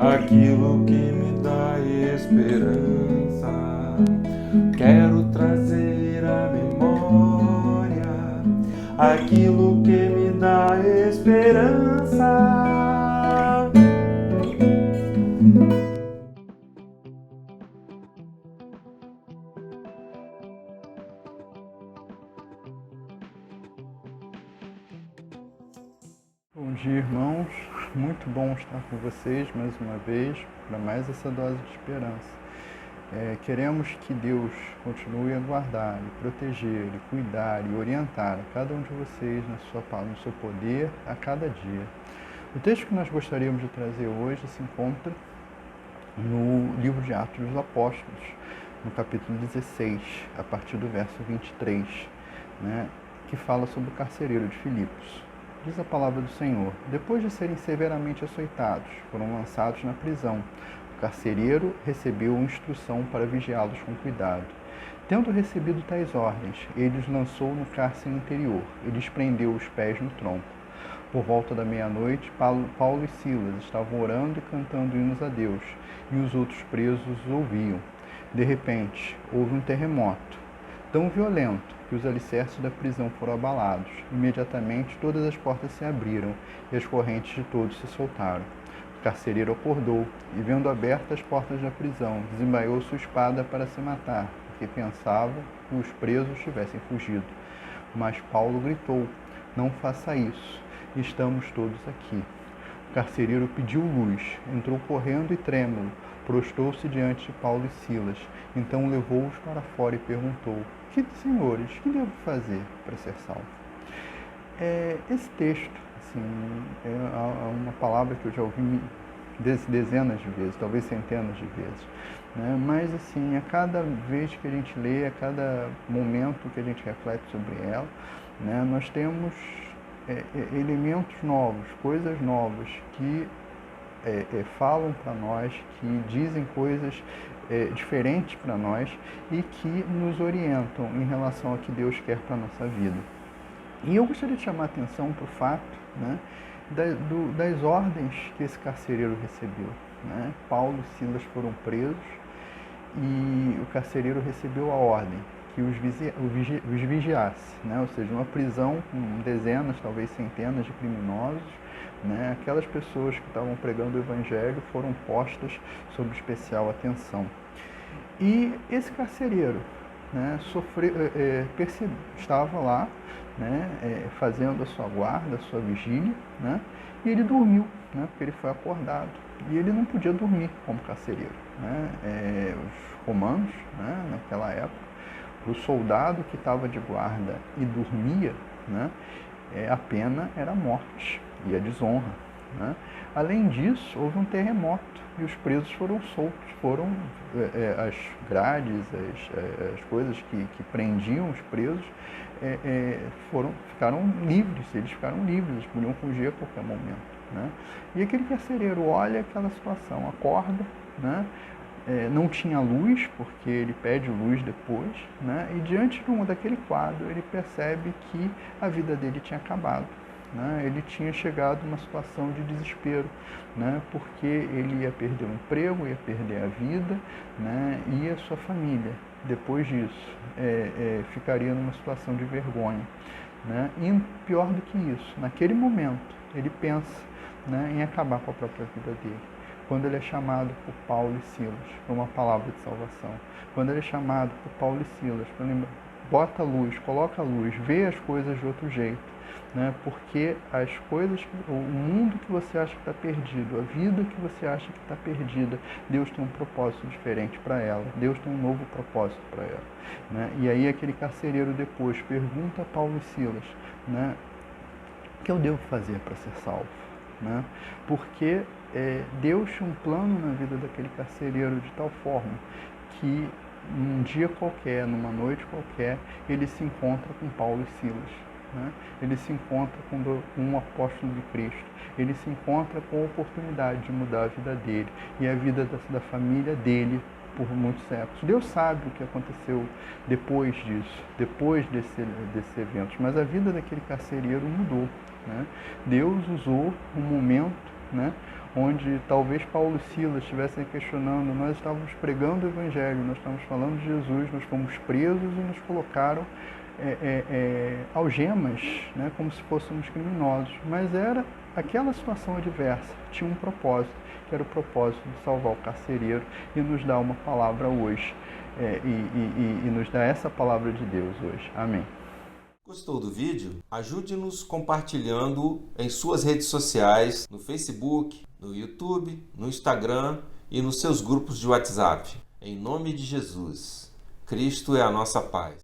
aquilo que me dá esperança. Quero trazer à memória aquilo que me dá esperança. Bom dia, irmãos. Muito bom estar com vocês mais uma vez para mais essa dose de esperança. Queremos que Deus continue a guardar, e proteger, e cuidar e orientar a cada um de vocês no seu poder a cada dia. O texto que nós gostaríamos de trazer hoje se encontra no livro de Atos dos Apóstolos, no capítulo 16, a partir do verso 23, que fala sobre o carcereiro de Filipos. Diz a palavra do Senhor: depois de serem severamente açoitados, foram lançados na prisão. O carcereiro recebeu instrução para vigiá-los com cuidado. Tendo recebido tais ordens, ele os lançou no cárcere interior e lhes prendeu os pés no tronco. Por volta da meia-noite, Paulo e Silas estavam orando e cantando hinos a Deus, e os outros presos os ouviam. De repente, houve um terremoto, tão violento que os alicerces da prisão foram abalados. Imediatamente todas as portas se abriram e as correntes de todos se soltaram. O carcereiro acordou e, vendo abertas as portas da prisão, desembaiou sua espada para se matar, porque pensava que os presos tivessem fugido. Mas Paulo gritou: não faça isso, estamos todos aqui. O carcereiro pediu luz, entrou correndo e trêmulo, prostrou-se diante de Paulo e Silas. Então levou-os para fora e perguntou: senhores, que devo fazer para ser salvo? Esse texto, é uma palavra que eu já ouvi dezenas de vezes, talvez centenas de vezes, mas a cada vez que a gente lê, a cada momento que a gente reflete sobre ela, nós temos elementos novos, coisas novas que falam para nós, que dizem coisas diferentes para nós e que nos orientam em relação ao que Deus quer para a nossa vida. E eu gostaria de chamar a atenção para o fato das ordens que esse carcereiro recebeu. Paulo e Silas foram presos e o carcereiro recebeu a ordem que os vigiasse, ou seja, uma prisão com dezenas, talvez centenas de criminosos. Aquelas pessoas que estavam pregando o Evangelho foram postas sob especial atenção. E esse carcereiro estava lá, fazendo a sua guarda, a sua vigília, e ele dormiu, porque ele foi acordado. E ele não podia dormir como carcereiro. Os romanos, naquela época, o soldado que estava de guarda e dormia, a pena era a morte e a desonra. Além disso, houve um terremoto e os presos foram soltos. As grades, as coisas que prendiam os presos ficaram livres. Eles ficaram livres, eles podiam fugir a qualquer momento. E aquele carcereiro olha aquela situação, acorda, não tinha luz, porque ele pede luz depois, e diante daquele quadro ele percebe que a vida dele tinha acabado. Ele tinha chegado numa situação de desespero, porque ele ia perder o emprego, ia perder a vida, e a sua família, depois disso, ficaria numa situação de vergonha. E pior do que isso, naquele momento, ele pensa em acabar com a própria vida dele. Quando ele é chamado por Paulo e Silas para uma palavra de salvação, quando ele é chamado por Paulo e Silas para lembrar, bota a luz, coloca a luz, vê as coisas de outro jeito, porque as coisas, o mundo que você acha que está perdido, a vida que você acha que está perdida, Deus tem um propósito diferente para ela, Deus tem um novo propósito para ela. E aí aquele carcereiro depois pergunta a Paulo e Silas, o que eu devo fazer para ser salvo? Porque Deus tinha um plano na vida daquele carcereiro de tal forma que num dia qualquer, numa noite qualquer, ele se encontra com Paulo e Silas. Ele se encontra com um apóstolo de Cristo. Ele se encontra com a oportunidade de mudar a vida dele e a vida da família dele por muitos séculos. Deus sabe o que aconteceu depois disso, depois desses eventos, mas a vida daquele carcereiro mudou. Deus usou um momento né? Onde talvez Paulo e Silas estivessem questionando, nós estávamos pregando o Evangelho, nós estávamos falando de Jesus, nós fomos presos e nos colocaram algemas, né? Como se fôssemos criminosos. Mas era aquela situação adversa, tinha um propósito, que era o propósito de salvar o carcereiro e nos dar uma palavra hoje, e nos dar essa palavra de Deus hoje. Amém. Gostou do vídeo? Ajude-nos compartilhando em suas redes sociais, no Facebook, no YouTube, no Instagram e nos seus grupos de WhatsApp. Em nome de Jesus, Cristo é a nossa paz.